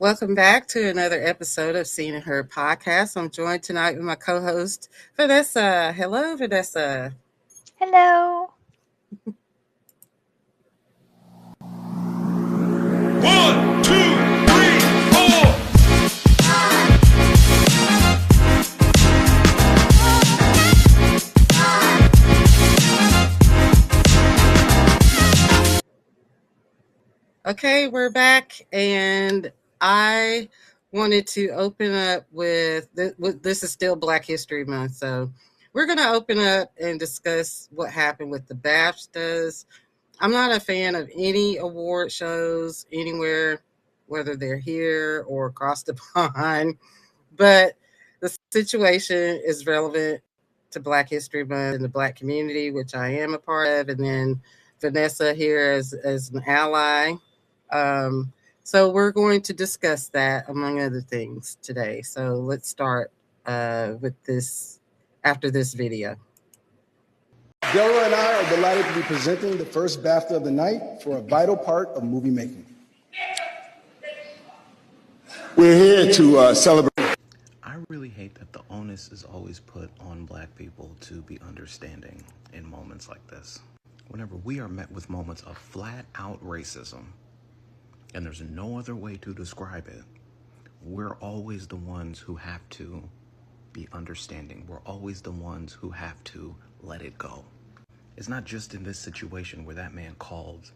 Welcome back to another episode of Seen and Heard podcast. I'm joined tonight with my co-host Vanessa. Hello, Vanessa. Hello. One, two, three, four. Okay, we're back, and I wanted to open up with this is still Black History Month, so we're going to open up and discuss what happened with the Baftas. I'm not a fan of any award shows anywhere, whether they're here or across the pond, but the situation is relevant to Black History Month and the Black community, which I am a part of, and then Vanessa here as an ally. So we're going to discuss that among other things today. So let's start with this after this video. Deborah and I are delighted to be presenting the first BAFTA of the night for a vital part of movie making. We're here to celebrate. I really hate that the onus is always put on Black people to be understanding in moments like this. Whenever we are met with moments of flat-out racism, and there's no other way to describe it, we're always the ones who have to be understanding. We're always the ones who have to let it go. It's not just in this situation where that man called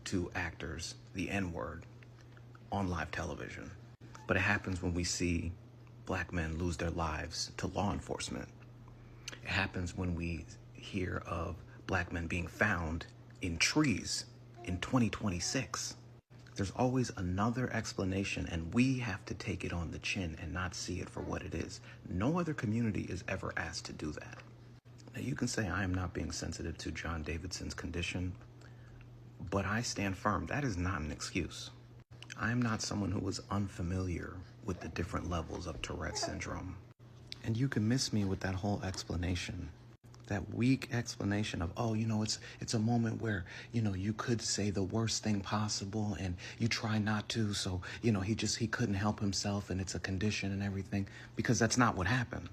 two actors the N-word on live television, but it happens when we see Black men lose their lives to law enforcement. It happens when we hear of Black men being found in trees in 2026. There's always another explanation, and we have to take it on the chin and not see it for what it is. No other community is ever asked to do that. Now, you can say I am not being sensitive to John Davidson's condition, but I stand firm. That is not an excuse. I am not someone who is unfamiliar with the different levels of Tourette syndrome. And you can miss me with that whole explanation. That weak explanation of, it's a moment where, you could say the worst thing possible and you try not to. So, he couldn't help himself and it's a condition and everything, because that's not what happened.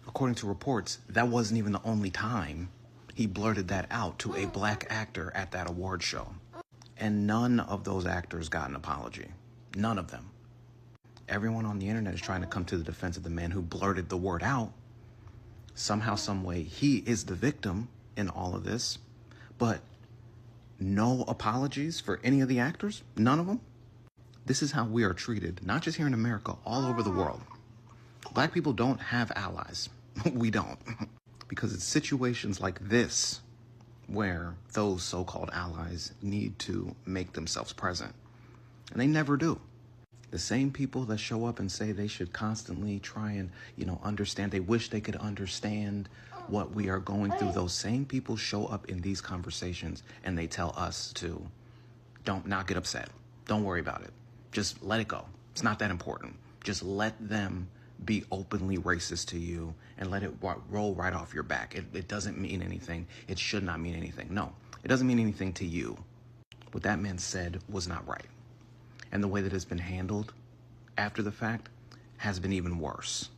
According to reports, that wasn't even the only time he blurted that out to a Black actor at that award show. And none of those actors got an apology. None of them. Everyone on the internet is trying to come to the defense of the man who blurted the word out. Somehow, some way, he is the victim in all of this, but no apologies for any of the actors, none of them. This is how we are treated, not just here in America, all over the world. Black people don't have allies. We don't. Because it's situations like this where those so-called allies need to make themselves present, and they never do. The same people that show up and say they should constantly try and, understand, they wish they could understand what we are going through. Those same people show up in these conversations and they tell us to not get upset. Don't worry about it. Just let it go. It's not that important. Just let them be openly racist to you and let it roll right off your back. It doesn't mean anything. It should not mean anything. No, it doesn't mean anything to you. What that man said was not right. And the way that it's been handled after the fact has been even worse.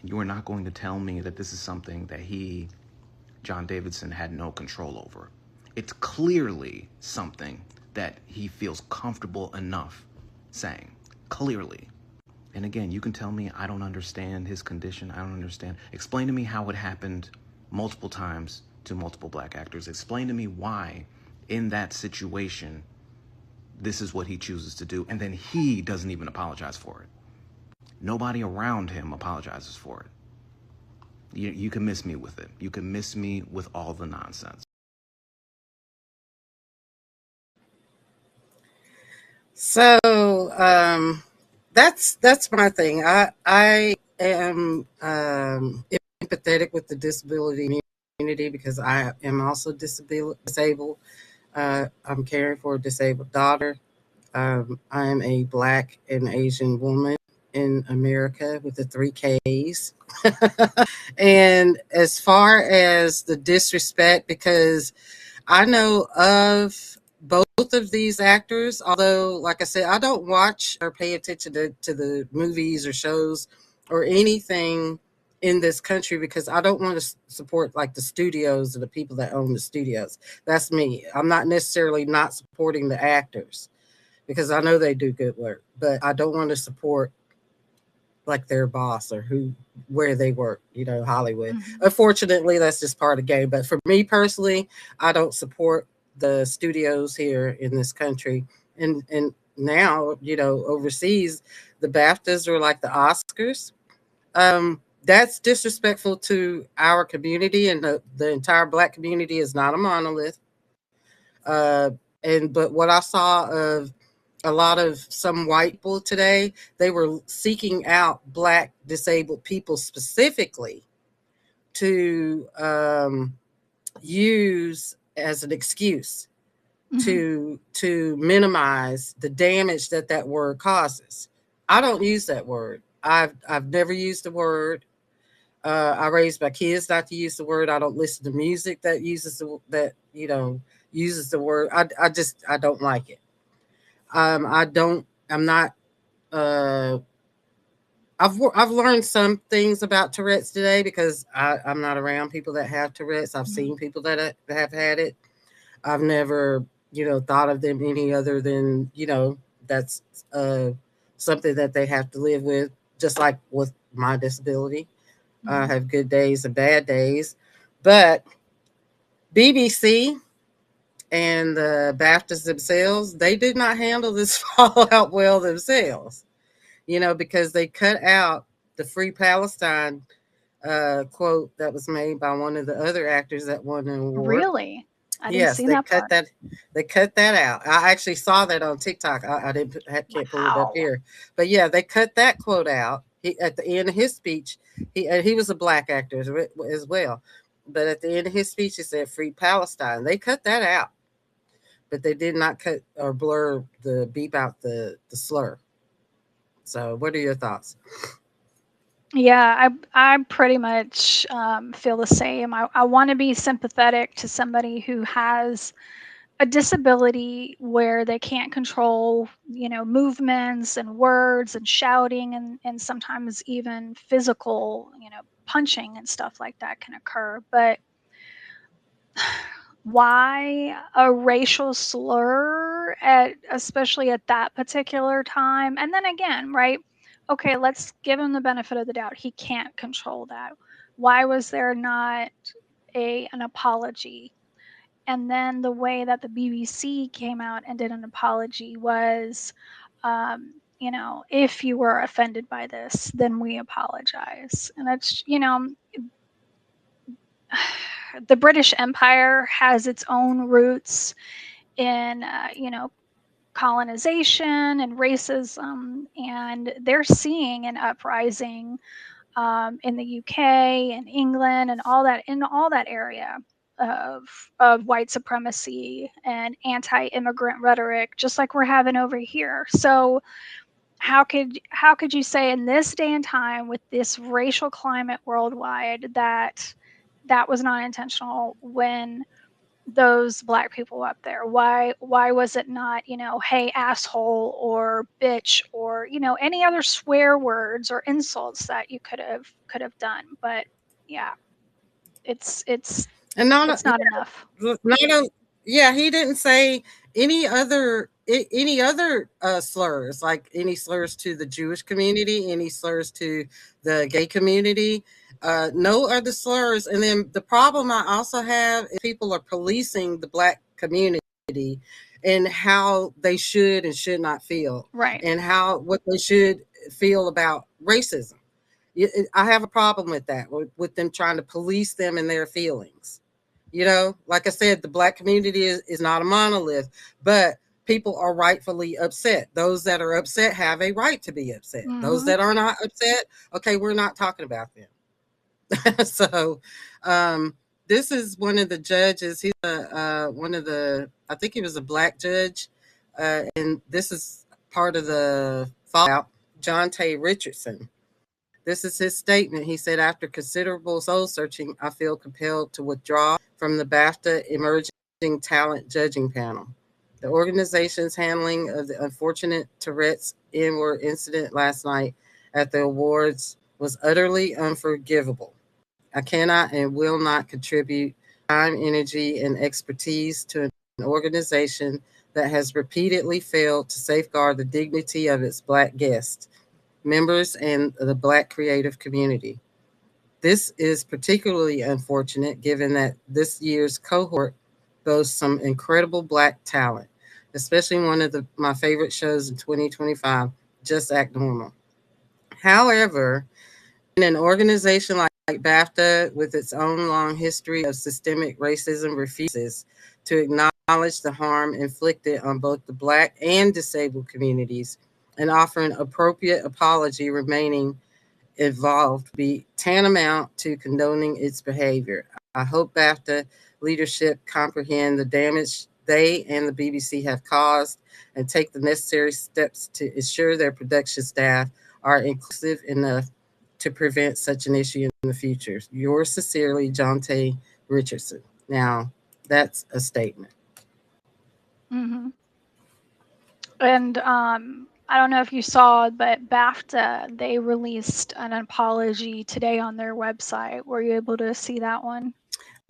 You are not going to tell me that this is something that John Davidson, had no control over. It's clearly something that he feels comfortable enough saying. Clearly. And again, you can tell me I don't understand his condition. I don't understand. Explain to me how it happened multiple times to multiple Black actors. Explain to me why in that situation this is what he chooses to do, and then he doesn't even apologize for it. Nobody around him apologizes for it. You can miss me with it. You can miss me with all the nonsense. So that's my thing. I am empathetic with the disability community because I am also disabled. I'm caring for a disabled daughter. I am a Black and Asian woman in America with the 3 Ks. And as far as the disrespect, because I know of both of these actors, although, like I said, I don't watch or pay attention to the movies or shows or anything in this country because I don't want to support like the studios or the people that own the studios. That's me. I'm not necessarily not supporting the actors because I know they do good work, but I don't want to support like their boss or where they work, Hollywood. Mhm. Unfortunately, that's just part of the game. But for me personally, I don't support the studios here in this country. And now, overseas, the BAFTAs are like the Oscars. That's disrespectful to our community, and the entire Black community is not a monolith. Uh, but what I saw of a lot of some white people today, they were seeking out Black disabled people specifically to use as an excuse Mhm. to minimize the damage that word causes. I don't use that word. I've never used the word. I raised my kids not to use the word. I don't listen to music that uses the word. I don't like it. I don't. I'm not. Uh, I've learned some things about Tourette's today because I'm not around people that have Tourette's. I've Mhm. seen people that have had it. I've never thought of them any other than that's something that they have to live with, just like with my disability. I Mhm. have good days and bad days, but BBC and the Baftas themselves, they did not handle this fallout well themselves, because they cut out the Free Palestine quote that was made by one of the other actors that won an award. Really? I didn't Yes, see that part. they cut that out. I actually saw that on TikTok. I didn't can't pull it up Wow. here, but yeah, they cut that quote out. At the end of his speech, he was a Black actor as well, but at the end of his speech, he said "Free Palestine." They cut that out, but they did not cut or blur the beep out the slur. So, what are your thoughts? Yeah, I pretty much feel the same. I want to be sympathetic to somebody who has a disability where they can't control, movements and words and shouting and sometimes even physical, punching and stuff like that can occur. But why a racial slur at especially at that particular time? And then again, right? Okay, let's give him the benefit of the doubt. He can't control that. Why was there not a an apology? And then the way that the BBC came out and did an apology was, if you were offended by this, then we apologize. And that's, the British Empire has its own roots in, colonization and racism, and they're seeing an uprising in the UK and England and all that in all that area of white supremacy and anti-immigrant rhetoric, just like we're having over here. So how could you say in this day and time with this racial climate worldwide that that was not intentional when those Black people up there? Why was it not, hey asshole or bitch or, any other swear words or insults that you could have done? But yeah, it's And not it's not enough. not a, yeah, he didn't say any other slurs, like any slurs to the Jewish community, any slurs to the gay community, no other slurs. And then the problem I also have is people are policing the Black community and how they should and should not feel, Right. and how what they should feel about racism. I have a problem with that, with them trying to police them and their feelings. Like I said, the Black community is not a monolith, but people are rightfully upset. Those that are upset have a right to be upset. Those Mhm. that are not upset, okay, we're not talking about them. So, this is one of the judges. He's one of the, I think he was a Black judge, and this is part of the fallout. John Tay Richardson. This is his statement. He said, after considerable soul searching, I feel compelled to withdraw from the BAFTA Emerging Talent Judging Panel. The organization's handling of the unfortunate Tourette's inward incident last night at the awards was utterly unforgivable. I cannot and will not contribute time, energy, and expertise to an organization that has repeatedly failed to safeguard the dignity of its Black guests, members, and the Black creative community. This is particularly unfortunate given that this year's cohort boasts some incredible Black talent, especially one of my favorite shows in 2025, Just Act Normal. However, in an organization like BAFTA, with its own long history of systemic racism, refuses to acknowledge the harm inflicted on both the Black and disabled communities and offer an appropriate apology remaining involved be tantamount to condoning its behavior. I hope BAFTA leadership comprehend the damage they and the BBC have caused and take the necessary steps to ensure their production staff are inclusive enough to prevent such an issue in the future. Yours sincerely, John T. Richardson. Now, that's a statement. Mm-hmm. And I don't know if you saw, but BAFTA, they released an apology today on their website. Were you able to see that one?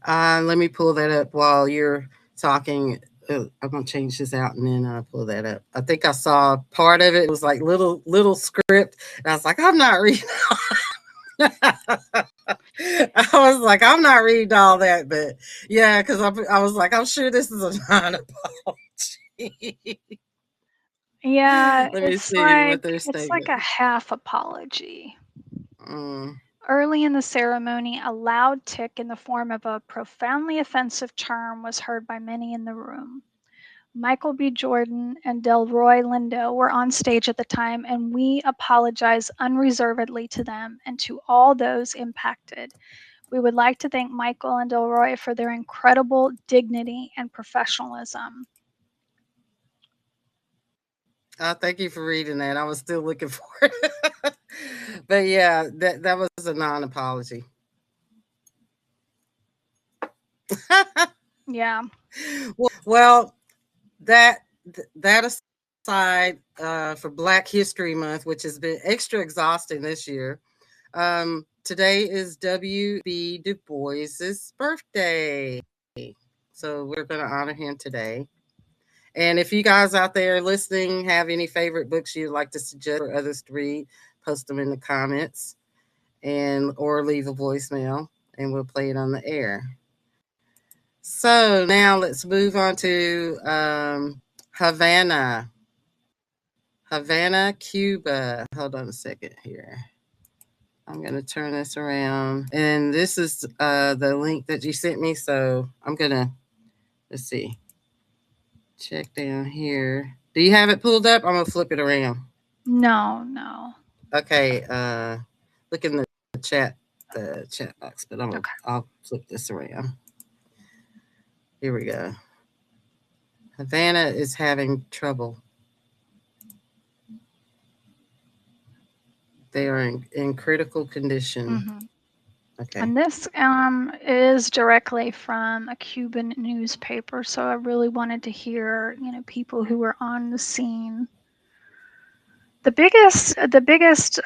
Let me pull that up while you're talking. I'm gonna change this out and then I'll pull that up. I think I saw part of it. It was like little script, and I was like, I'm not reading. I was like, I'm not reading all that, but yeah, because I was like, I'm sure this is a non-apology. Yeah, Let me see what their it's like statement. a half apology. Mm. Early in the ceremony, a loud tick in the form of a profoundly offensive term was heard by many in the room. Michael B. Jordan and Delroy Lindo were on stage at the time, and we apologize unreservedly to them and to all those impacted. We would like to thank Michael and Delroy for their incredible dignity and professionalism. Thank you for reading that. I was still looking for it, but yeah, that was a non-apology. Yeah. Well, that that aside, for Black History Month, which has been extra exhausting this year, today is W.B. Du Bois's birthday, so we're going to honor him today. And if you guys out there listening have any favorite books you'd like to suggest for others to read, post them in the comments and or leave a voicemail, and we'll play it on the air. So now let's move on to Havana. Havana, Cuba. Hold on a second here. I'm going to turn this around. And this is the link that you sent me. So I'm going to, let's see, check down here. Do you have it pulled up? I'm going to flip it around. No. Okay. Look in the chat box, but I'll flip this around. Here we go. Havana is having trouble. They are in critical condition. Mm-hmm. Okay. And this is directly from a Cuban newspaper, so I really wanted to hear, people who were on the scene. The biggest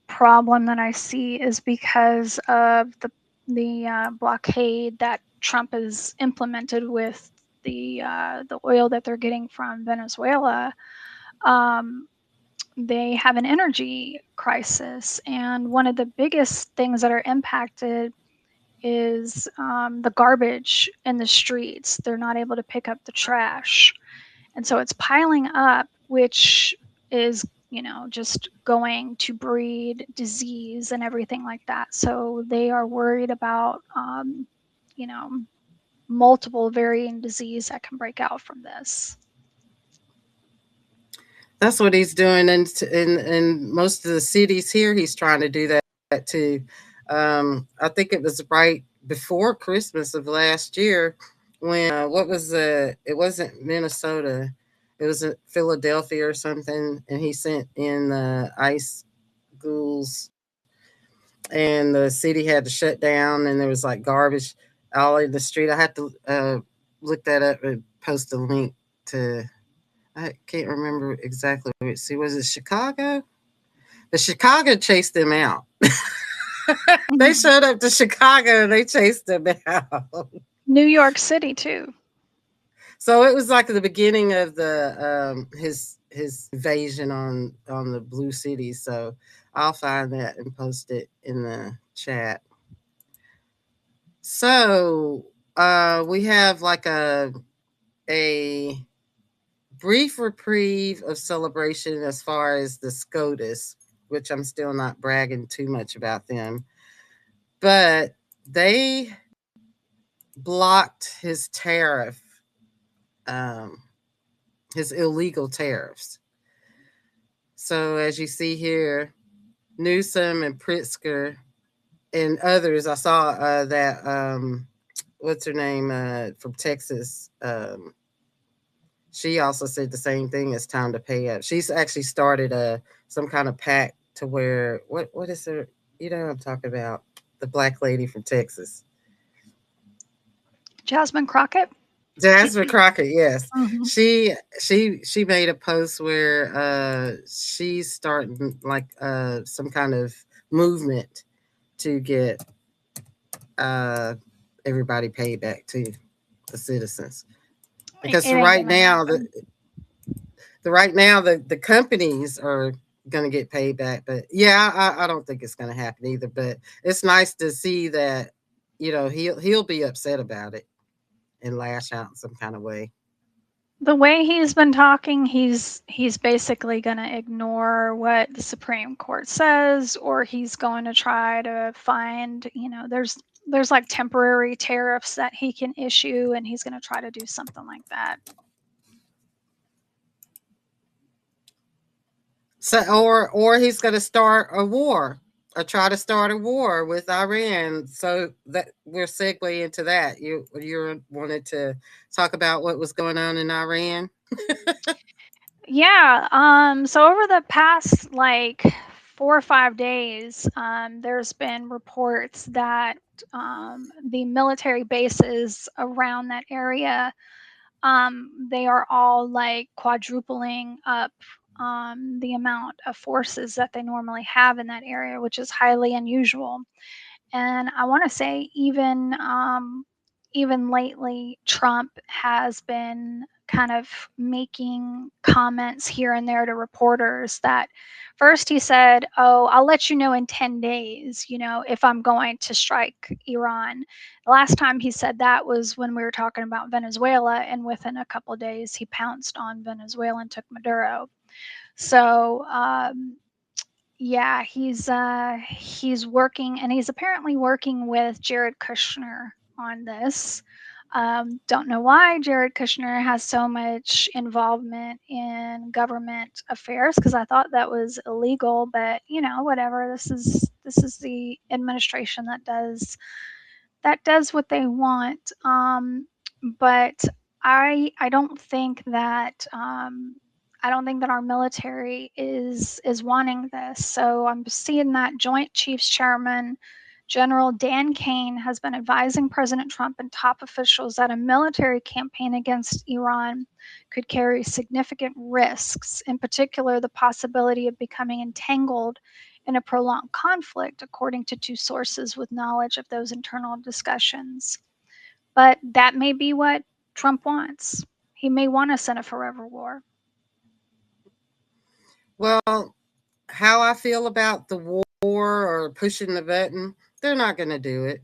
problem that I see is because of the blockade that Trump has implemented with the oil that they're getting from Venezuela. They have an energy crisis, and one of the biggest things that are impacted is the garbage in the streets. They're not able to pick up the trash, and so it's piling up, which is just going to breed disease and everything like that. So they are worried about you know multiple varying disease that can break out from this. That's what he's doing in most of the cities here. He's trying to do that too. I think it was right before Christmas of last year when what was it wasn't Minnesota, it was Philadelphia or something, and he sent in the ice ghouls, and the city had to shut down, and there was like garbage all in the street. I had to look that up and post a link to, I can't remember exactly. See, was it Chicago? The Chicago chased them out. They showed up to Chicago and they chased them out. New York City too. So it was like the beginning of the his invasion on the blue cities. So I'll find that and post it in the chat. So we have like a brief reprieve of celebration as far as the SCOTUS, which I'm still not bragging too much about them, but they blocked his tariff, um, his illegal tariffs. So as you see here, Newsom and Pritzker and others, I saw that what's her name from Texas. She also said the same thing. It's time to pay up. She's actually started some kind of pact to where what is her? You know what I'm talking about? The black lady from Texas, Jasmine Crockett. Jasmine Crockett. Yes, Mhm. she made a post where she's starting like some kind of movement to get everybody paid back to the citizens. Because It ain't gonna happen. right now the companies are going to get paid back, but yeah, I don't think it's going to happen either. But it's nice to see that he'll be upset about it and lash out in some kind of way. The way he's been talking, he's basically going to ignore what the Supreme Court says, or he's going to try to find, there's like temporary tariffs that he can issue, and he's going to try to do something like that. So or he's going to start a war or try to start a war with Iran. So that we're segue into that. You wanted to talk about what was going on in Iran? Yeah. So over the past like 4 or 5 days, there's been reports that the military bases around that area, they are all like quadrupling up the amount of forces that they normally have in that area, which is highly unusual. And I want to say even lately, Trump has been kind of making comments here and there to reporters that first he said, "Oh, I'll let you know in 10 days, if I'm going to strike Iran." The last time he said that was when we were talking about Venezuela, and within a couple of days, he pounced on Venezuela and took Maduro. So, yeah, he's working, and he's apparently working with Jared Kushner on this. Don't know why Jared Kushner has so much involvement in government affairs, because I thought that was illegal, but whatever. This is the administration that does what they want. But I don't think that our military is wanting this. So I'm seeing that Joint Chiefs Chairman General Dan Kane has been advising President Trump and top officials that a military campaign against Iran could carry significant risks, in particular the possibility of becoming entangled in a prolonged conflict, according to two sources with knowledge of those internal discussions. But that may be what Trump wants. He may want us in a forever war. Well, how I feel about the war or pushing the button, they're not going to do it.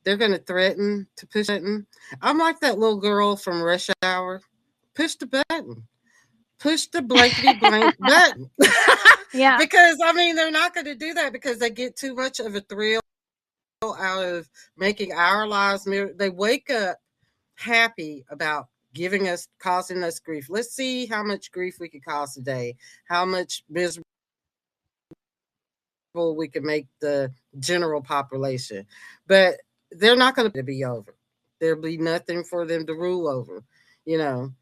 They're going to threaten to push the button. I'm like that little girl from Rush Hour. Push the button. Push the blankety blank button. Yeah. Because, I mean, they're not going to do that because they get too much of a thrill out of making our lives miserable. They wake up happy about causing us grief. Let's see how much grief we could cause today, how much miserable we can make the general population. But they're not going to be over. There'll be nothing for them to rule over, you know.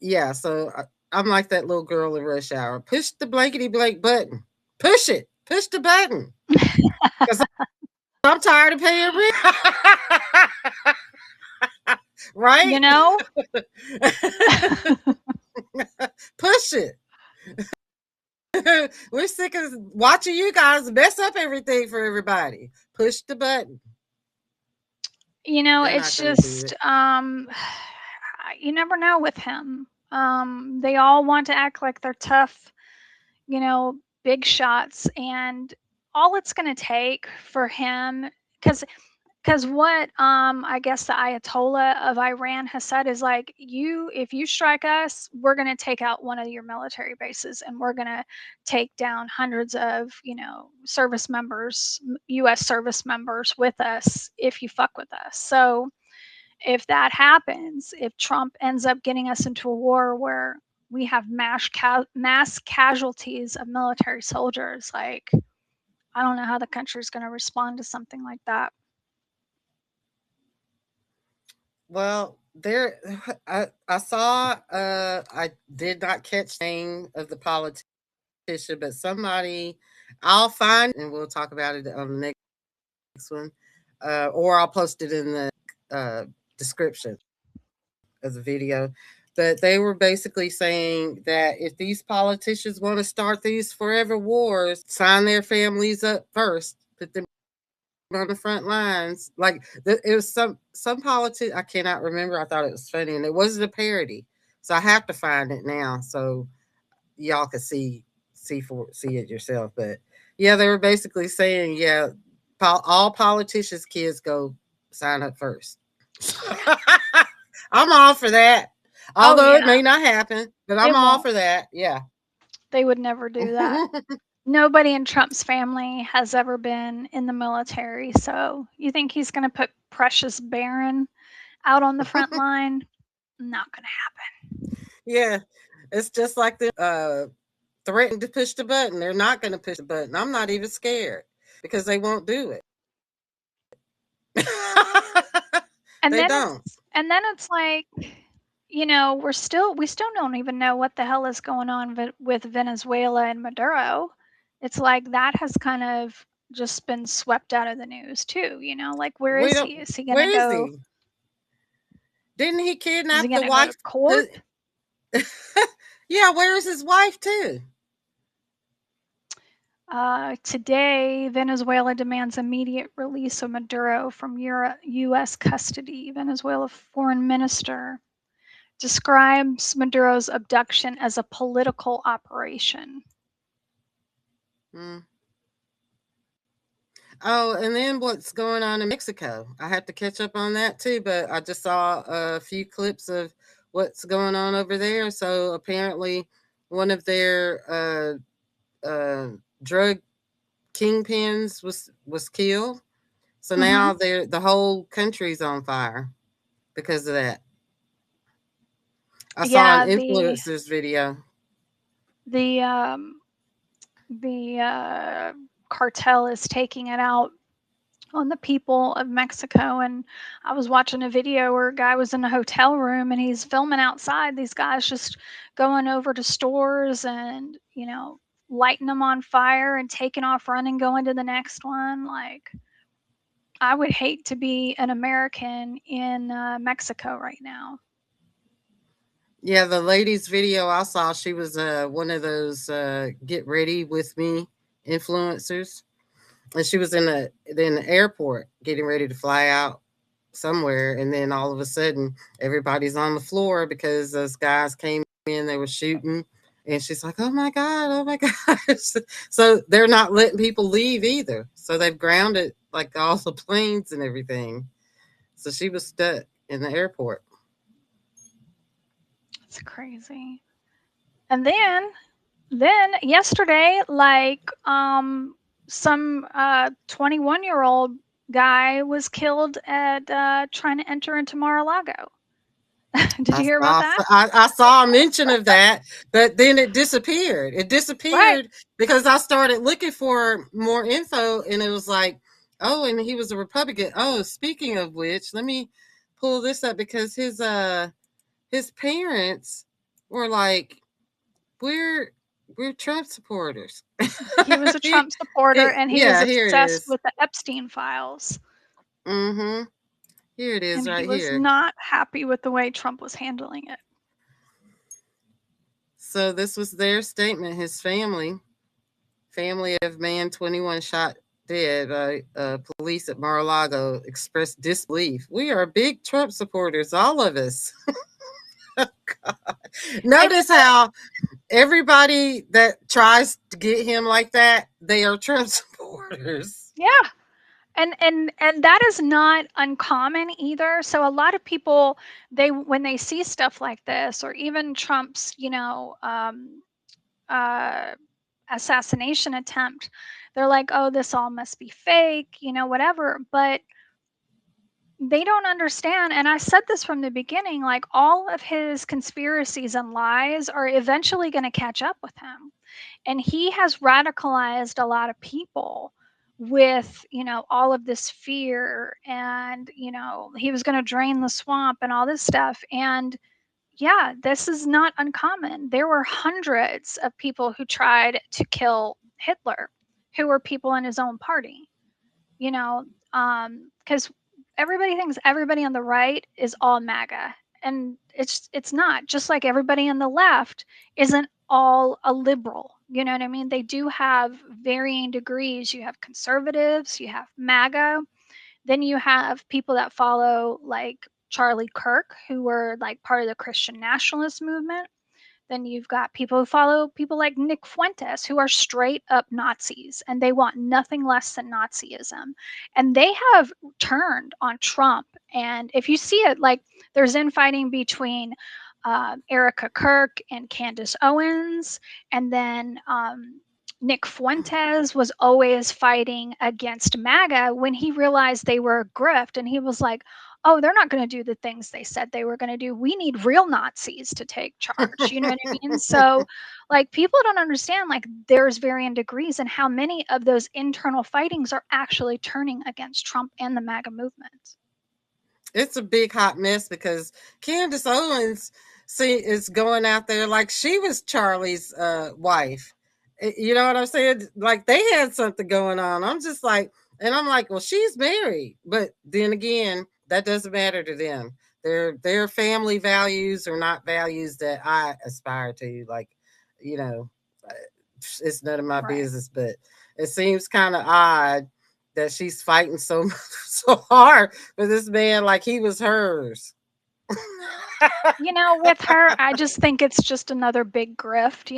Yeah, so I'm like that little girl in Rush Hour. Push the blankety blank button. Push it. Push the button. Because I'm tired of paying rent. right? You know? Push it. We're sick of watching you guys mess up everything for everybody. Push the button. You know, They're it's not going to do just it. you never know with him. They all want to act like they're tough, you know, big shots, and all it's going to take for him, because what I guess the Ayatollah of Iran has said is like, if you strike us, we're going to take out one of your military bases, and we're going to take down hundreds of, you know, service members, US service members with us if you fuck with us. So if that happens, if Trump ends up getting us into a war where we have mass casualties of military soldiers, like, I don't know how the country's going to respond to something like that. Well, there, I saw, I did not catch the name of the politician, but somebody, I'll find and we'll talk about it on the next one, or I'll post it in the description of the video. But they were basically saying that if these politicians want to start these forever wars, sign their families up first, put them on the front lines. Like it was some politics. I cannot remember. I thought it was funny, and it wasn't a parody, so I have to find it now so y'all can see it yourself. But yeah, they were basically saying, yeah, all politicians' kids go sign up first. I'm all for that. Although it may not happen, but I'm all for that. Yeah. They would never do that. Nobody in Trump's family has ever been in the military. So you think he's going to put Precious Barron out on the front line? Not going to happen. Yeah. It's just like the threatened to push the button. They're not going to push the button. I'm not even scared because they won't do it. And they then don't. And then it's like, you know, we still don't even know what the hell is going on with Venezuela and Maduro. It's like that has kind of just been swept out of the news too. You know, like where is he? Is he going to go? Didn't he kidnap the wife? Go to court? Yeah, where is his wife too? Today, Venezuela demands immediate release of Maduro from U.S. custody. Venezuela foreign minister describes Maduro's abduction as a political operation. Oh, and then what's going on in Mexico? I have to catch up on that too, but I just saw a few clips of what's going on over there. So apparently, one of their drug kingpins was killed. So now the whole country's on fire because of that. I saw an influencer's video. The cartel is taking it out on the people of Mexico. And I was watching a video where a guy was in a hotel room and he's filming outside. These guys just going over to stores and, you know, lighting them on fire and taking off running, going to the next one. Like, I would hate to be an American in Mexico right now. Yeah, the lady's video I saw, she was one of those get ready with me influencers. And she was in the airport getting ready to fly out somewhere, and then all of a sudden everybody's on the floor because those guys came in, they were shooting, and she's like, oh my gosh. So they're not letting people leave either, so they've grounded like all the planes and everything, so she was stuck in the airport. It's crazy. And then yesterday, like some 21-year-old guy was killed at trying to enter into Mar-a-Lago. Did you hear about that? I saw a mention of that, but then it disappeared. It disappeared because I started looking for more info, and it was like, oh, and he was a Republican. Oh, speaking of which, let me pull this up because his parents were like, we're Trump supporters. He was a Trump supporter, and he was obsessed with the Epstein files. Mm-hmm. Here it is And he right was here. not happy with the way Trump was handling it. So this was their statement. His family of man 21 shot dead by police at Mar-a-Lago expressed disbelief. We are big Trump supporters, all of us. Notice how everybody that tries to get him like that, they are Trump supporters. Yeah. And that is not uncommon either. So a lot of people, they when they see stuff like this, or even Trump's, uh, assassination attempt, they're like, oh, this all must be fake, whatever. But they don't understand, and I said this from the beginning, like all of his conspiracies and lies are eventually going to catch up with him. And he has radicalized a lot of people with, all of this fear, and, he was going to drain the swamp and all this stuff. And yeah, this is not uncommon. There were hundreds of people who tried to kill Hitler, who were people in his own party, because everybody thinks everybody on the right is all MAGA, and it's not. Just like everybody on the left isn't all a liberal. You know what I mean? They do have varying degrees. You have conservatives, you have MAGA, then you have people that follow like Charlie Kirk, who were like part of the Christian nationalist movement. Then you've got people who follow people like Nick Fuentes, who are straight up Nazis, and they want nothing less than Nazism. And they have turned on Trump. And if you see it, like there's infighting between Erica Kirk and Candace Owens. And then Nick Fuentes was always fighting against MAGA when he realized they were a grift. And he was like, oh, they're not going to do the things they said they were going to do. We need real Nazis to take charge. You know what I mean? So, like, people don't understand, like, there's varying degrees, and how many of those internal fightings are actually turning against Trump and the MAGA movement. It's a big hot mess because Candace Owens is going out there like she was Charlie's wife. You know what I'm saying? Like they had something going on. I'm just like, and I'm like, well, she's married, but then again, that doesn't matter to them. Their family values are not values that I aspire to. Like, you know, it's none of my Right. business. But it seems kind of odd that she's fighting so so hard for this man like he was hers. With her, I just think it's just another big grift.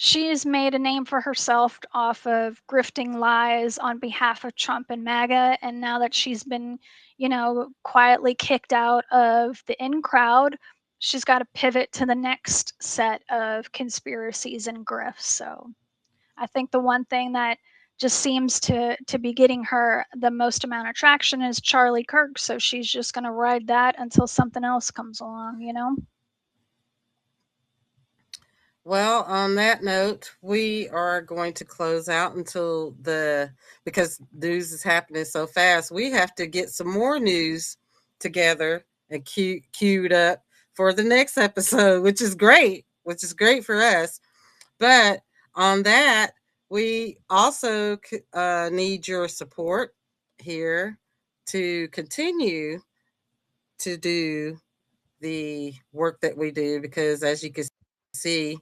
She's made a name for herself off of grifting lies on behalf of Trump and MAGA, and now that she's been, quietly kicked out of the in crowd, she's got to pivot to the next set of conspiracies and grifts. So I think the one thing that just seems to be getting her the most amount of traction is Charlie Kirk. So she's just going to ride that until something else comes along. Well, on that note, we are going to close out because news is happening so fast, we have to get some more news together and queued up for the next episode, which is great for us. But on that, we also need your support here to continue to do the work that we do, because as you can see,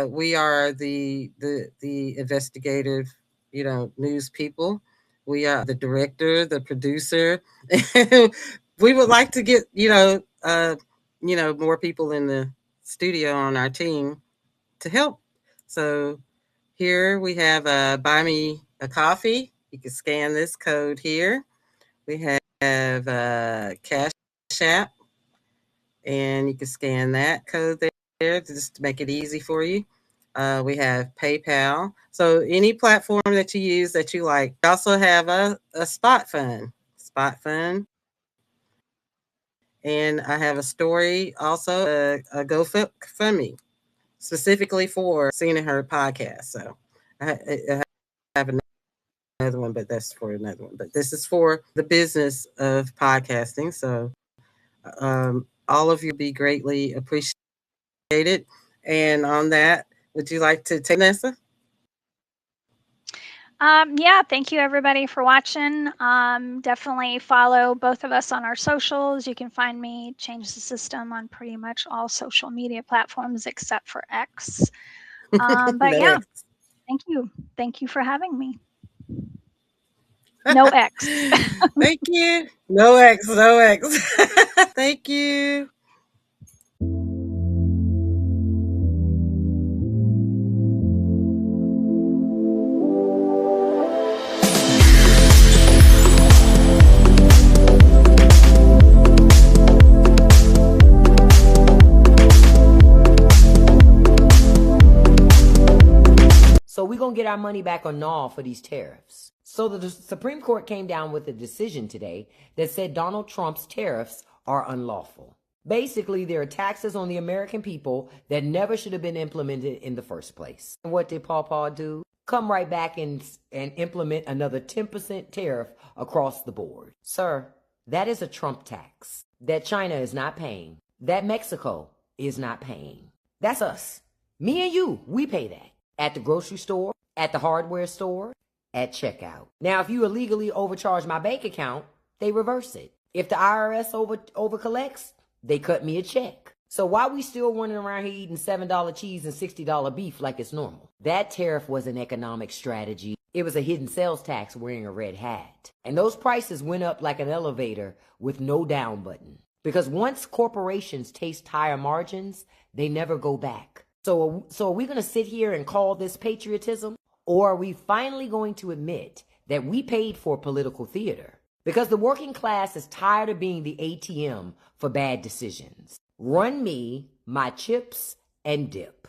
we are the investigative, news people. We are the director, the producer. We would like to get more people in the studio on our team to help. So here we have buy me a coffee. You can scan this code here. We have CashApp, and you can scan that code there just to make it easy for you. We have PayPal. So any platform that you use that you like. We also have a Spot Fund. And I have a story also, a GoFundMe, specifically for Seen and Heard podcast. So I have another one, but that's for another one. But this is for the business of podcasting. So all of you be greatly appreciated. And on that, would you like to take Nessa? Yeah, thank you everybody for watching. Definitely follow both of us on our socials. You can find me, Change the System, on pretty much all social media platforms except for X. But yeah, Next. thank you. Thank you for having me. No X. Thank you. No X, no X. Thank you. So we're going to get our money back or no for these tariffs. So the Supreme Court came down with a decision today that said Donald Trump's tariffs are unlawful. Basically, there are taxes on the American people that never should have been implemented in the first place. And what did Paw do? Come right back and implement another 10% tariff across the board. Sir, that is a Trump tax that China is not paying, that Mexico is not paying. That's us. Me and you, we pay that. At the grocery store, at the hardware store, at checkout. Now, if you illegally overcharge my bank account, they reverse it. If the IRS over collects, they cut me a check. So why we still running around here eating $7 cheese and $60 beef like it's normal? That tariff was an economic strategy. It was a hidden sales tax wearing a red hat. And those prices went up like an elevator with no down button. Because once corporations taste higher margins, they never go back. So are we going to sit here and call this patriotism? Or are we finally going to admit that we paid for political theater? Because the working class is tired of being the ATM for bad decisions. Run me, my chips, and dip.